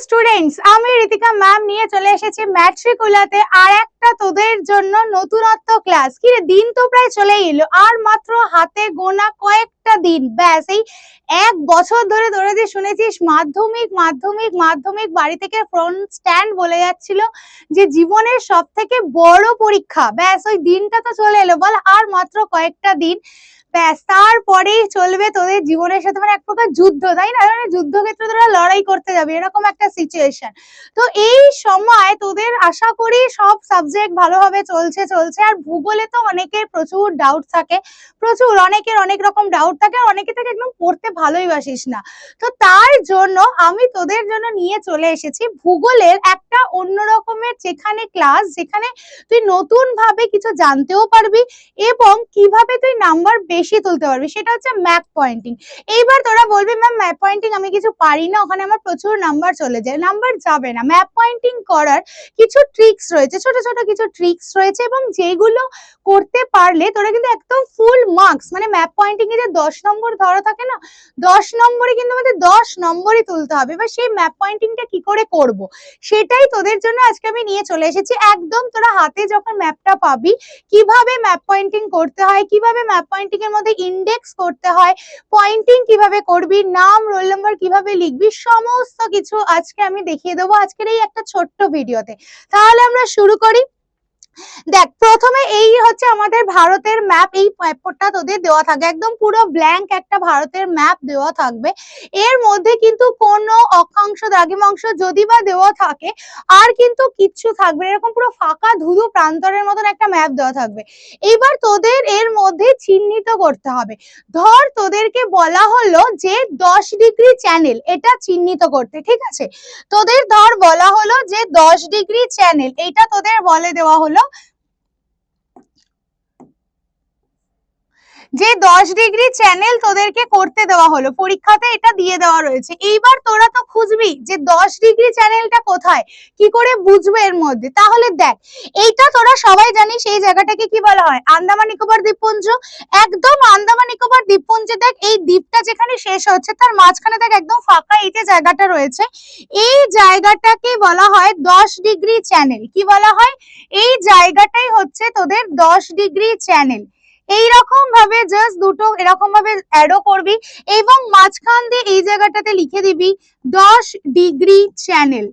Students, আমি Ritika ma'am নিয়ে চলে এসেছি ম্যাট্রিকুলাতে আর একটা তোদের জন্য নতুনত্ব ক্লাস। কি রে, দিন তো প্রায় চলে এলো, আর মাত্র হাতে গোনা কয়েকটা দিন, ব্যাস। এই এক বছর ধরে ধরে যে শুনেছিস মাধ্যমিক মাধ্যমিক মাধ্যমিক, বাড়ি থেকে ফ্রন্ট স্ট্যান্ড বলে যাচ্ছিল যে জীবনের সব থেকে বড় পরীক্ষা, ব্যাস ওই দিনটা তো চলে এলো। বল, আর মাত্র কয়েকটা দিন, ব্যাস তারপরেই চলবে তোদের জীবনের সাথে মানে এক প্রকার যুদ্ধ, তাই না? মানে যুদ্ধক্ষেত্রে তোরা লড়াই করতে যাবে, এরকম একটা সিচুয়েশন। তো এই সময় তোদের আশা করি সব সাবজেক্ট ভালোভাবে চলছে। আর ভূগোলে তো অনেকের প্রচুর ডাউট থাকে, প্রচুর অনেকের অনেক রকম ডাউট থাকে, আর অনেকে থেকে একদম পড়তে ভালোই বাসিস না। তো তার জন্য আমি তোদের জন্য নিয়ে চলে এসেছি ভূগোলের একটা অন্য রকমের যেখানে ক্লাস, যেখানে তুই নতুন ভাবে কিছু জানতেও পারবি এবং কিভাবে তুই নাম্বার বেশি তুলতে পারবি, সেটা হচ্ছে ম্যাপ পয়েন্টিং। এইবার তোরা বলবি ম্যাম ম্যাপ পয়েন্টিং আমি কিছু পারি না, ওখানে আমার প্রচুর নাম্বার চলে যায়। নাম্বার যাবে না, ম্যাপ পয়েন্টিং করার কিছু ট্রিক্স রয়েছে, ছোট ছোট কিছু ট্রিক্স রয়েছে, এবং যেগুলো করতে পারলে তোরা কিন্তু একদম ফুল মার্কস, মানে ম্যাপ পয়েন্টিং এ যে 10 নম্বর ধরা থাকে না, 10 নম্বরে কিন্তু আমাদের 10 নম্বরই তুলতে হবে। এবার সেই ম্যাপ পয়েন্টিংটা কি করে করব, সেটাই তোদের জন্য আজকে আমি নিয়ে চলে এসেছি। একদম তোরা হাতে যখন ম্যাপটা পাবি, কিভাবে ম্যাপ পয়েন্টিং করতে হয়, কিভাবে ম্যাপ পয়েন্টিং এর মধ্যে ইন্ডেক্স করতে হয়, পয়েন্টিং কিভাবে করবি, নাম রোল নাম্বার কিভাবে লিখবি, সমস্ত কিছু আজকে আমি দেখিয়ে দেবো আজকের এই একটা ছোট্ট ভিডিওতে। তাহলে আমরা শুরু করি। দেখ, প্রথমে এই হচ্ছে আমাদের ভারতের ম্যাপ। এই ম্যাপটা তোদের দেওয়া থাকবে, একদম পুরো ব্ল্যাঙ্ক একটা ভারতের ম্যাপ দেওয়া থাকবে। এর মধ্যে কিন্তু কোনো অক্ষাংশ দ্রাঘিমাংশ যদি বা দেওয়া থাকে আর কিন্তু কিচ্ছু থাকবে, এরকম পুরো ফাঁকা ধুধু প্রান্তরের মতন একটা ম্যাপ দেওয়া থাকবে। এবার তোদের এর মধ্যে চিহ্নিত করতে হবে। ধর তোদেরকে বলা হলো যে 10 ডিগ্রি চ্যানেল, এটা চিহ্নিত করতে, ঠিক আছে? তোদের ধর বলা হলো যে 10 ডিগ্রি চ্যানেল, এটা তোদের বলে দেওয়া হলো যে 10 ডিগ্রি চ্যানেল তোদেরকে করতে দেওয়া হলো, পরীক্ষাতে এটা দিয়ে দেওয়া রয়েছে। এইবার তোরা তো খুঁজবি যে 10 ডিগ্রি চ্যানেলটা কোথায়, কি করে বুঝবে এর মধ্যে। তাহলে দেখ, এইটা তোরা সবাই জানিস এই জায়গাটাকে কি বলা হয়, আন্দামান নিকোবর দ্বীপপুঞ্জ। একদম আন্দামান নিকোবর দ্বীপপুঞ্জে দেখ, এই দ্বীপটা যেখানে শেষ হচ্ছে তার মাঝখানে দেখ একদম ফাঁকা এই যে জায়গাটা রয়েছে, এই জায়গাটাকে বলা হয় 10 ডিগ্রি চ্যানেল। কি বলা হয়? এই জায়গাটাই হচ্ছে তোদের 10 ডিগ্রি চ্যানেল। এইরকম ভাবে জাস্ট দুটো এরকম ভাবে অ্যাডও করবি এবং মাঝখান দিয়ে এই জায়গাটাতে লিখে দিবি 10 ডিগ্রি চ্যানেল।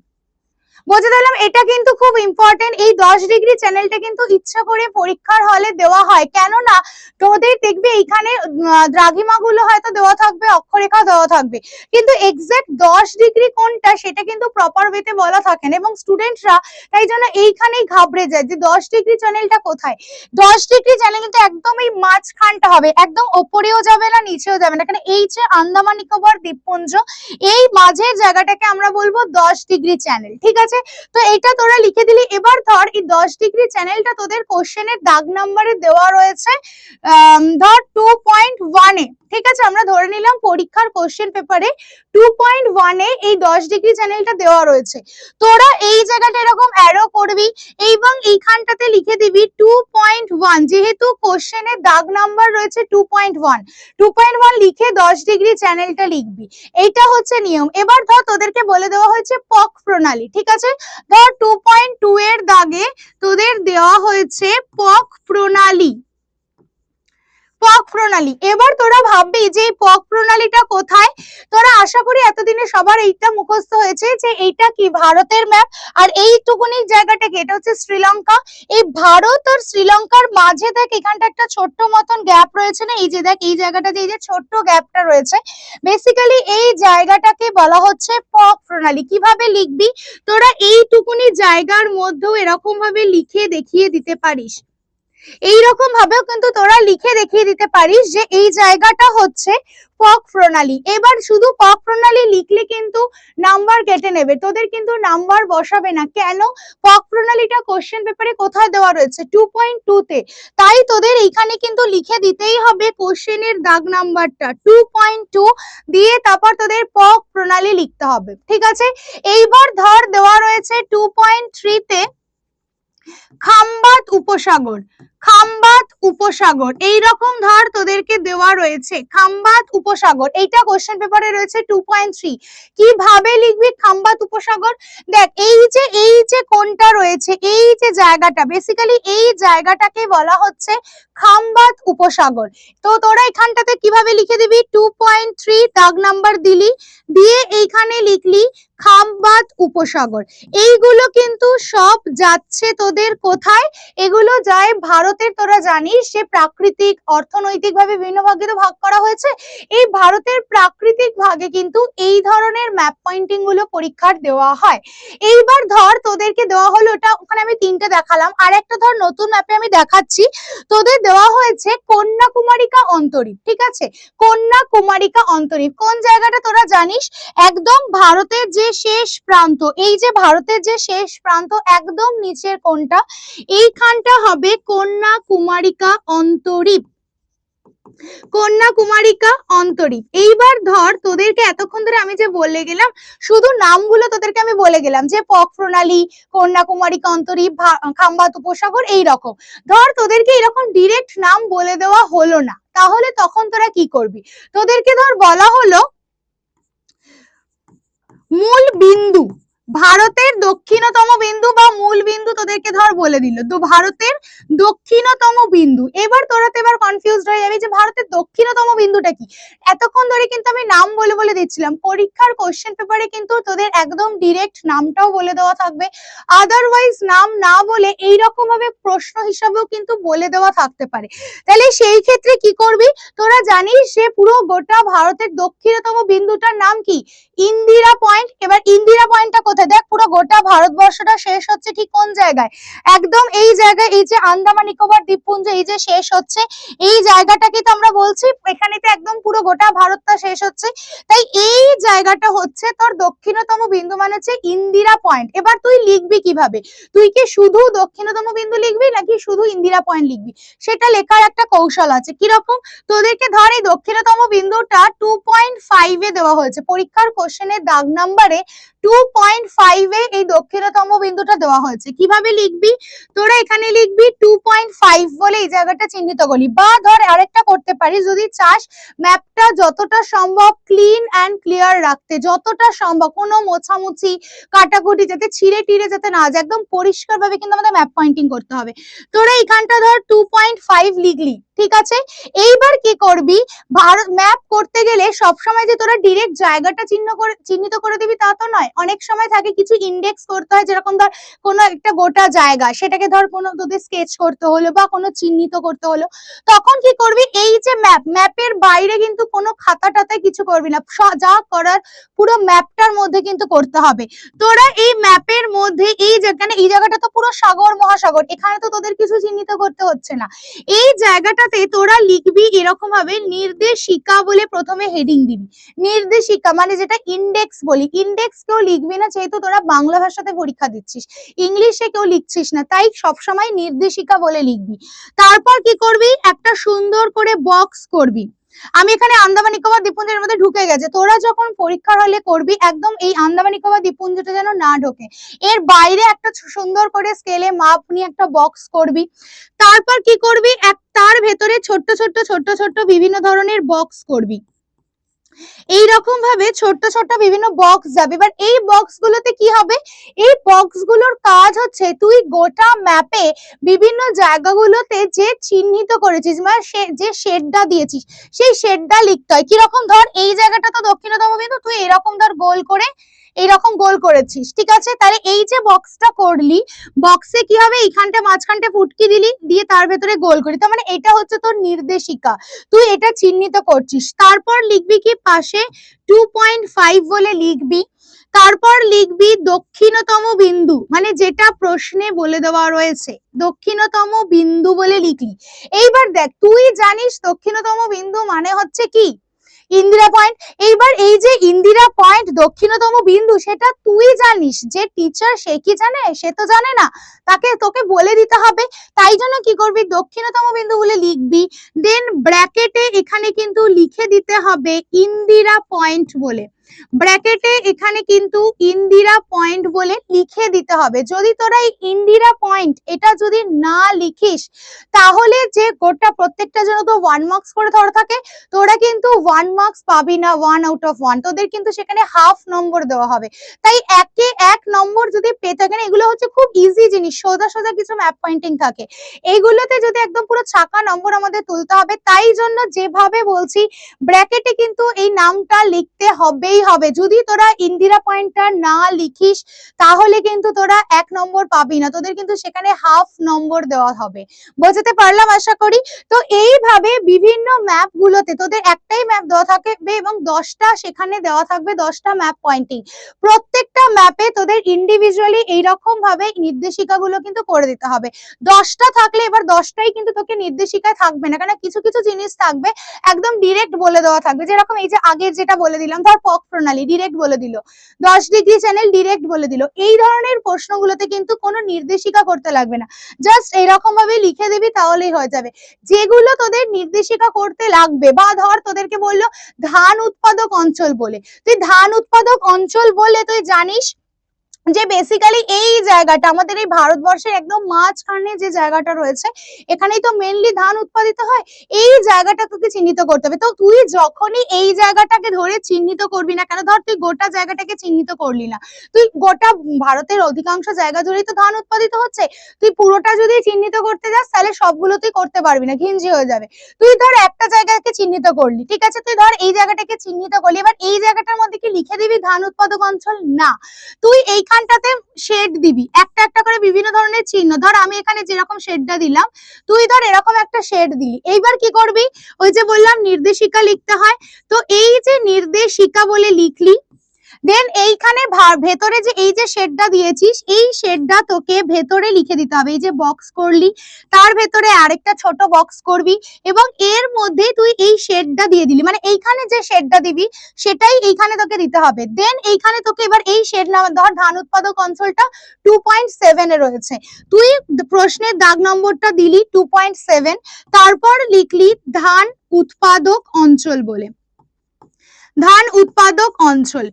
বুঝে দিলাম, এটা কিন্তু খুব ইম্পর্টেন্ট। এই 10 ডিগ্রি চ্যানেলটা কিন্তু ইচ্ছা করে পরীক্ষার হলে দেওয়া হয়, কেননা তোদের দেখবে এইখানে দ্রাঘিমাগুলো হয়তো দেওয়া থাকবে, অক্ষরেখা দেওয়া থাকবে, কিন্তু এক্সাক্ট 10 ডিগ্রি কোনটা সেটা কিন্তু প্রপার ওয়েতে বলা থাকে না, এবং স্টুডেন্টরা তাই জন্য এইখানেই ঘাবড়ে যায় যে 10 ডিগ্রি চ্যানেলটা কোথায়। 10 ডিগ্রি চ্যানেল কিন্তু একদম এই মাঝখানটা হবে, একদম ওপরেও যাবে না নিচেও যাবে না, কারণ এই যে আন্দামান নিকোবর দ্বীপপুঞ্জ, এই মাঝের জায়গাটাকে আমরা বলবো 10 ডিগ্রি চ্যানেল, ঠিক আছে? তো এটা তোরা লিখে দিলি। এবার ধর এই 10 ডিগ্রি চ্যানেলটা তোদের কোশ্চেনের দাগ নম্বরে দেওয়া রয়েছে ধর 2.1 এ, ঠিক আছে? আমরা ধরে নিলাম পরীক্ষার কোশ্চেন পেপারে 2.1 এ এই 10 ডিগ্রি চ্যানেলটা দেওয়া রয়েছে। তোরা এই জায়গাটা এরকম অ্যারো করবি এবং এইখানটাতে লিখে দিবি 2.1, যেহেতু কোশ্চেনের দাগ নাম্বার রয়েছে 2.1 লিখে 10 ডিগ্রি চ্যানেলটা লিখবি। এইটা হচ্ছে নিয়ম। এবার ধর তোদেরকে বলে দেওয়া হয়েছে পক প্রণালী, ঠিক আছে? ধর 2.2 এর দাগে তোদের দেওয়া হয়েছে পক প্রণালী। পক প্রণালী, এবার তোরা ভাববি যে পক প্রণালীটা কোথায়। তোরা আশা করি এতদিনে সবার এইটা মুখস্থ হয়েছে যে এইটা কি ভারতের ম্যাপ, আর এইটুকুনি জায়গাটাকে এটা হচ্ছে শ্রীলঙ্কা। এই ভারত আর শ্রীলঙ্কার মাঝে দেখ এখানটা একটা ছোট্ট মতন গ্যাপ রয়েছে না, এই যে দেখ এই জায়গাটাতে এই যে ছোট্ট গ্যাপটা রয়েছে, বেসিক্যালি এই জায়গাটাকে বলা হচ্ছে পক প্রণালী। কিভাবে লিখবি, তোরা এইটুকুনি জায়গার মধ্যেও এরকম ভাবে লিখে দেখিয়ে দিতে পারিস, এইরকম ভাবেও কিন্তু তোরা লিখে দেখিয়ে দিতে পারিস যে এই জায়গাটা হচ্ছে পক প্রণালী। এবার শুধু পক প্রণালী লিখলে কিন্তু নাম্বার কেটে নেবে, তোদের কিন্তু নাম্বার বসাবে না। কেন? পক প্রণালীটা কোশ্চেন পেপারে কোথায় দেওয়া রয়েছে, 2.2 তে, তাই তোদের এইখানে কিন্তু লিখে দিতেই হবে কোশ্চেনের দাগ নাম্বারটা 2.2 দিয়ে তারপর তোদের পক প্রণালী লিখতে হবে, ঠিক আছে? এইবার ধর দেওয়া রয়েছে 2.3 তে খাম্বাত উপসাগর। খামবাদ উপসাগর, এইরকম ধর তোদেরকে দেওয়া রয়েছে খামবাদ উপসাগর, এইটা কোশ্চেন পেপারে রয়েছে 2.3। কিভাবে লিখবি খামবাদ উপসাগর? দেখ এই যে কোনটা রয়েছে, এই যে জায়গাটা, বেসিক্যালি এই জায়গাটাকে বলা হচ্ছে খামবাদ উপসাগর। তো তোরা এখানটাতে কিভাবে লিখে দিবি, 2.3 দাগ নাম্বার দিলি, দিয়ে এইখানে লিখলি খামবাদ উপসাগর। এইগুলো কিন্তু সব যাচ্ছে তোদের কোথায়, এগুলো যায় ভারতের, তোরা জানিস যে প্রাকৃতিক অর্থনৈতিক ভাবে বিভিন্ন ভাগে তো ভাগ করা হয়েছে, এই ভারতের প্রাকৃতিক ভাগে কিন্তু এই ধরনের ম্যাপ পয়েন্টিং গুলো পরীক্ষার দেওয়া হয়। এইবার ধর তোদেরকে দেওয়া হলো, ওটা ওখানে আমি 3টে দেখালাম, আর একটা ধর নতুন ম্যাপে আমি দেখাচ্ছি, তোদের দেওয়া হয়েছে কন্যাকুমারিকা অন্তরীপ, ঠিক আছে, কন্যাকুমারিকা অন্তরীপ কোন জায়গাটা তোরা জানিস, একদম ভারতের যে শেষ প্রান্ত, এই যে ভারতের যে শেষ প্রান্ত একদম নিচের কোনটা, এইখানটা হবে কন্যাকুমারিকা অন্তরীপ, কন্যাকুমারিকা অন্তরীপ। এইবার ধর তোদেরকে এতক্ষণ ধরে আমি যে বলে গেলাম, শুধু নামগুলো তোদেরকে আমি বলে গেলাম যে পক প্রণালী, কন্যাকুমারিকা অন্তরীপ, খামবাদ উপসাগর, এইরকম ধর তোদেরকে এরকম ডিরেক্ট নাম বলে দেওয়া হলো না, তাহলে তখন তোরা কি করবি, তোদেরকে ধর বলা হলো মূল বিন্দু, ভারতের দক্ষিণতম বিন্দু বা মূল বিন্দু তোদেরকে ধর বলে দিল, তো ভারতের দক্ষিণতম বিন্দু। এবার তোরা তো এবার কনফিউজড হয়ে যাবি যে ভারতের দক্ষিণতম বিন্দুটা কি, এতক্ষণ ধরে কিন্তু আমি নাম বলে বলে দিচ্ছিলাম, পরীক্ষার কোশ্চেন পেপারে কিন্তু তোদের একদম ডিরেক্ট নামটাও বলে দেওয়া থাকবে, আদারওয়াইজ নাম না বলে এইরকম ভাবে প্রশ্ন হিসাবেও কিন্তু বলে দেওয়া থাকতে পারে। তাহলে সেই ক্ষেত্রে কি করবি, তোরা জানিস যে পুরো গোটা ভারতের দক্ষিণতম বিন্দুটার নাম কি, ইন্দিরা পয়েন্ট। এবার ইন্দিরা পয়েন্টটা কোথায়, দেখ পুরো গোটা ভারতবর্ষটা শেষ হচ্ছে ঠিক কোন জায়গায়, একদম এই জায়গায়, এই যে আন্দামান নিকোবর দ্বীপপুঞ্জ এই যে শেষ হচ্ছে, এই জায়গাটাকে তো আমরা বলছি, এখানে তো একদম পুরো গোটা ভারতটা শেষ হচ্ছে, তাই এই জায়গাটা হচ্ছে তোর দক্ষিণতম বিন্দু, মানে হচ্ছে ইন্দিরা পয়েন্ট। এবার তুই লিখবি কিভাবে, তুই কি শুধু দক্ষিণতম বিন্দু লিখবি নাকি শুধু ইন্দিরা পয়েন্ট লিখবি, সেটা লেখার একটা কৌশল আছে। কিরকম, তোদেরকে ধর এই দক্ষিণতম বিন্দুটা 2.5 এ দেওয়া হয়েছে, পরীক্ষার কোশ্চেনের দাগ নাম্বারে 2.5 এ এই দক্ষিণতম বিন্দুটা দেওয়া হয়েছে। কিভাবে লিখবি, তোরা এখানে লিখবি 2.5 বলে এই জায়গাটা চিহ্নিত করলি, বা ধর আরেকটা করতে পারিস যদি চাস, ম্যাপটা যতটা সম্ভব ক্লিন অ্যান্ড ক্লিয়ার রাখতে, যতটা সম্ভব কোনো মোছামুছি কাটাকুটি যাতে ছিঁড়ে টিড়ে যাতে না যায়, একদম পরিষ্কার ভাবে কিন্তু আমাদের ম্যাপ পয়েন্টিং করতে হবে। তোরা এখানটা ধর 2.5 লিখলি, ঠিক আছে। এইবার কি করবি, ভারত ম্যাপ করতে গেলে সবসময় যে তোরা ডিরেক্ট জায়গাটা চিহ্নিত করে দিবি তা তো নয়, অনেক সময় থাকে কিছু ইন্ডেক্স করতে হয়, যেরকম ধর কোনো একটা গোটা জায়গা, সেটাকে ধর কোনো তোদের স্কেচ করতে হলো বা কোনো চিহ্নিত করতে হলো, তখন কি করবি, এই যে ম্যাপের বাইরে কিন্তু কোনো খাতা টাতায় কিছু করবি না, যা করার পুরো ম্যাপটার মধ্যে কিন্তু করতে হবে। তোরা এই ম্যাপের মধ্যে এই যেখানে, এই জায়গাটা তো পুরো সাগর মহাসাগর, এখানে তো তোদের কিছু চিহ্নিত করতে হচ্ছে না, এই জায়গাটাতে তোরা লিখবি এরকম ভাবে নির্দেশিকা বলে প্রথমে হেডিং দিবি, নির্দেশিকা মানে যেটা ইন্ডেক্স বলি, ইন্ডেক্স কেউ লিখবি না, যেহেতু তোরা বাংলা ভাষাতে পরীক্ষা দিচ্ছিস, ইংলিশে কেউ লিখছিস না, তাই সবসময় নির্দেশিকা বলে লিখবি। তারপর কি করবি, একটা সুন্দর করে বক্স করবি, আমি এখানে আন্দামান নিকোবর দ্বীপপুঞ্জের মধ্যে ঢুকে গেছে, তোরা যখন পরীক্ষার হলে করবি একদম এই আন্দামান নিকোবর দ্বীপপুঞ্জটা যেন না ঢোকে, এর বাইরে একটা সুন্দর করে স্কেলে মাপ নিয়ে একটা বক্স করবি। তারপর কি করবি, তার ভেতরে ছোট্ট ছোট্ট ছোট্ট ছোট্ট বিভিন্ন ধরনের বক্স করবি, এইরকম ভাবে ছোট্ট ছোট্ট বিভিন্ন বক্স যাবে। এবার এই বক্স গুলোতে কি হবে, এই বক্স গুলোর কাজ হচ্ছে তুই গোটা ম্যাপে বিভিন্ন জায়গাগুলোতে যে চিহ্নিত করেছিস মানে যে শেডটা দিয়েছিস সেই শেডটা লিখতে হয়। কিরকম, ধর এই জায়গাটা তো দক্ষিণতম বিন্দু, তুই এরকম ধর গোল করে এইরকম গোল করেছিস, ঠিক আছে, তাহলে এই যে বক্সটা করলি, বক্সে কি হবে, এইখানটা মাঝখানটা ফুটকি দিলি, দিয়ে তার ভেতরে গোল করি, তার মানে এটা হচ্ছে তোর নির্দেশিকা, তুই এটা চিহ্নিত করছিস। তারপর লিখবি কি পাশে 2.5 বলে লিখবি, তারপর লিখবি দক্ষিণতম বিন্দু, মানে যেটা প্রশ্নে বলে দেওয়া রয়েছে দক্ষিণতম বিন্দু বলে লিখলি। এইবার দেখ তুই জানিস দক্ষিণতম বিন্দু মানে হচ্ছে কি, ইন্দিরা পয়েন্ট। এইবার এই যে ইন্দিরা পয়েন্ট দক্ষিণতম বিন্দু সেটা তুই জানিস, যে টিচার সে কি জানে, সে তো জানে না, তোকে বলে দিতে হবে। তাই জন্য কি করবি, দক্ষিণতম বিন্দু বলে লিখবি, দেন ব্র্যাকেটে এখানে কিন্তু লিখে দিতে হবে ইন্দিরা পয়েন্ট বলে। ব্র্যাকেটে এখানে কিন্তু ইন্দিরা পয়েন্ট বলে লিখে দিতে হবে। যদি তোরা এই ইন্দিরা পয়েন্ট এটা যদি না লিখিস তাহলে যে গোটা প্রত্যেকটা জন্য তো 1 মার্কস করে ধরা থাকে, তোরা কিন্তু 1 মার্কস পাবি না, 1 আউট অফ 1, তোদের কিন্তু সেখানে হাফ নম্বর দেওয়া হবে। তাই একে 1 নম্বর যদি পেতে থাকেন, এগুলো হচ্ছে খুব ইজি জিনিস, সোজা সোজা কিছু ম্যাপ পয়েন্টিং থাকে, এইগুলোতে যদি একদম পুরো ছাকা নম্বর আমাদের তুলতে হবে, তাই জন্য যেভাবে বলছি ব্র্যাকেটে কিন্তু এই নামটা লিখতে হবেই হবে। যদি তোরা ইন্দিরা পয়েন্টটা না লিখিস তাহলে কিন্তু তোরা 1 নম্বর পাবি না, তোদের কিন্তু সেখানে হাফ নম্বর দেওয়া হবে। বোঝাতে পারলাম আশা করি। তো এইভাবে বিভিন্ন ম্যাপ গুলোতে তোদের একটাই ম্যাপ দেওয়া থাকবে এবং 10টা সেখানে দেওয়া থাকবে, 10টা ম্যাপ পয়েন্টিং। প্রত্যেকটা ম্যাপে তোদের ইন্ডিভিজুয়ালি এইরকম ভাবে নির্দেশিকাগুলো কিন্তু করে দিতে হবে। 10টা থাকলে এবার 10টাই কিন্তু তোকে নির্দেশিকায় থাকবে না, কারণ কিছু কিছু জিনিস থাকবে একদম ডিরেক্ট বলে দেওয়া থাকবে, যেরকম এই যে আগের যেটা বলে দিলাম, ধর পক প্রণালী ডিরেক্ট বলে দিল, 10 ডিগ্রি চ্যানেল ডিরেক্ট বলে দিল। এই ধরনের প্রশ্নগুলোতে কিন্তু কোনো নির্দেশিকা করতে লাগবে না, জাস্ট এইরকম ভাবে লিখে দিবি তাহলেই হয়ে যাবে। যেগুলো তোদের নির্দেশিকা করতে লাগবে, বা ধর তোদেরকে বললো ধান উৎপাদক অঞ্চল বলে, তুই ধান উৎপাদক অঞ্চল বলে তুই জানিস যে বেসিক্যালি এই জায়গাটা আমাদের এই ভারতবর্ষের একদম মাঝখানে যে জায়গাটা রয়েছে, এখানেই তো মেনলি ধান উৎপাদিত হয়, এই জায়গাটা তোকে চিহ্নিত করতে হবে। তো তুই যখনই এই জায়গাটাকে ধরে চিহ্নিত করবি না কেন, ধর তুই গোটা জায়গাটাকে চিহ্নিত করলি না, তুই গোটা ভারতের অধিকাংশ জায়গা ধরেই তো ধান উৎপাদিত হচ্ছে, তুই পুরোটা যদি চিহ্নিত করতে যাস তাহলে সবগুলো তুই করতে পারবি না, ঘিঞ্জি হয়ে যাবে। তুই ধর একটা জায়গাকে চিহ্নিত করলি, ঠিক আছে, তুই ধর এই জায়গাটাকে চিহ্নিত করলি, এবার এই জায়গাটার মধ্যে কি লিখে দিবি ধান উৎপাদক অঞ্চল? না, তুই এইখানটাতে শেড দিবি, একটা একটা করে বিভিন্ন ধরনের চিহ্ন, ধর আমি এখানে যেরকম শেডটা দিলাম, তুই ধর এরকম একটা শেড দিলি। এইবার কি করবি, ওই যে বললাম নির্দেশিকা লিখতে হয়, তো এই যে নির্দেশিকা বলে লিখলি, দেন এইখানে ভেতরে যে এই যে শেডটা দিয়েছিস, এই শেডটা তোকে ভেতরে লিখে দিতে হবে। এই যে বক্স করলি, তার ভেতরে আরেকটা ছোট বক্স করবি এবং এর মধ্যে তুই এই শেডটা দিয়ে দিলি, মানে এইখানে যে শেডটা দিবি সেটাই এইখানে তোকে দিতে হবে। দেন এইখানে তোকে এবার এই শেড নাম, ধর ধান উৎপাদক অঞ্চলটা 2.7 এ রয়েছে, তুই প্রশ্নের দাগ নম্বরটা দিলি 2.7, তারপর লিখলি ধান উৎপাদক অঞ্চল বলে, ধান উৎপাদক অঞ্চল।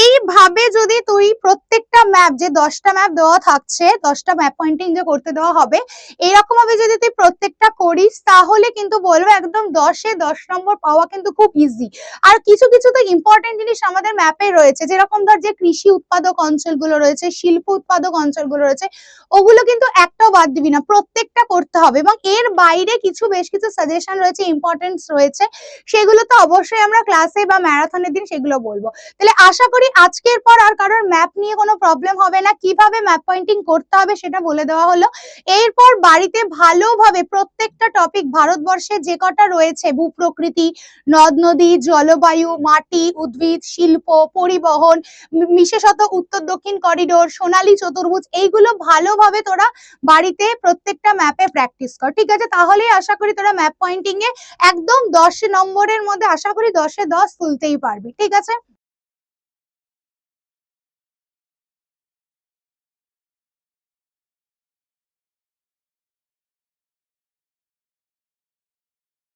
এইভাবে যদি তুই প্রত্যেকটা ম্যাপ, যে 10টা ম্যাপ দেওয়া থাকছে, 10টা ম্যাপ পয়েন্টিং যে করতে দেওয়া হবে, এরকম ভাবে যদি তুই প্রত্যেকটা করিস তাহলে কিন্তু বলবো একদম 10এ 10 নম্বর পাওয়া কিন্তু খুব ইজি। আর কিছু কিছু তো ইম্পর্টেন্ট জিনিস আমাদের ম্যাপে রয়েছে, যেরকম ধর যে কৃষি উৎপাদক অঞ্চলগুলো রয়েছে, শিল্প উৎপাদক অঞ্চলগুলো রয়েছে, ওগুলো কিন্তু একটাও বাদ দিবি না, প্রত্যেকটা করতে হবে। এবং এর বাইরে কিছু বেশ কিছু সাজেশন রয়েছে, ইম্পর্টেন্স রয়েছে, সেগুলো তো অবশ্যই আমরা ক্লাসে বা ম্যারাথনের দিন সেগুলো বলবো। তাহলে আশা করি আজকের পর আর কারোর ম্যাপ নিয়ে কোনো প্রবলেম হবে না, কিভাবে ম্যাপ পয়েন্টিং করতে হবে সেটা বলে দেওয়া হলো। এরপর বাড়িতে ভালোভাবে প্রত্যেকটা টপিক, ভারতবর্ষে যে কটা রয়েছে, ভূপ্রকৃতি, নদ নদী, জলবায়ু, মাটি, উদ্ভিদ, শিল্প, পরিবহন, বিশেষত উত্তর দক্ষিণ করিডোর, সোনালী চতুর্ভুজ, এইগুলো ভালোভাবে তোরা বাড়িতে প্রত্যেকটা ম্যাপে প্র্যাকটিস কর, ঠিক আছে? তাহলেই আশা করি তোরা ম্যাপ পয়েন্টিং এ একদম 10 নম্বরের মধ্যে আশা করি 10এ 10 তুলতেই পারবি, ঠিক আছে?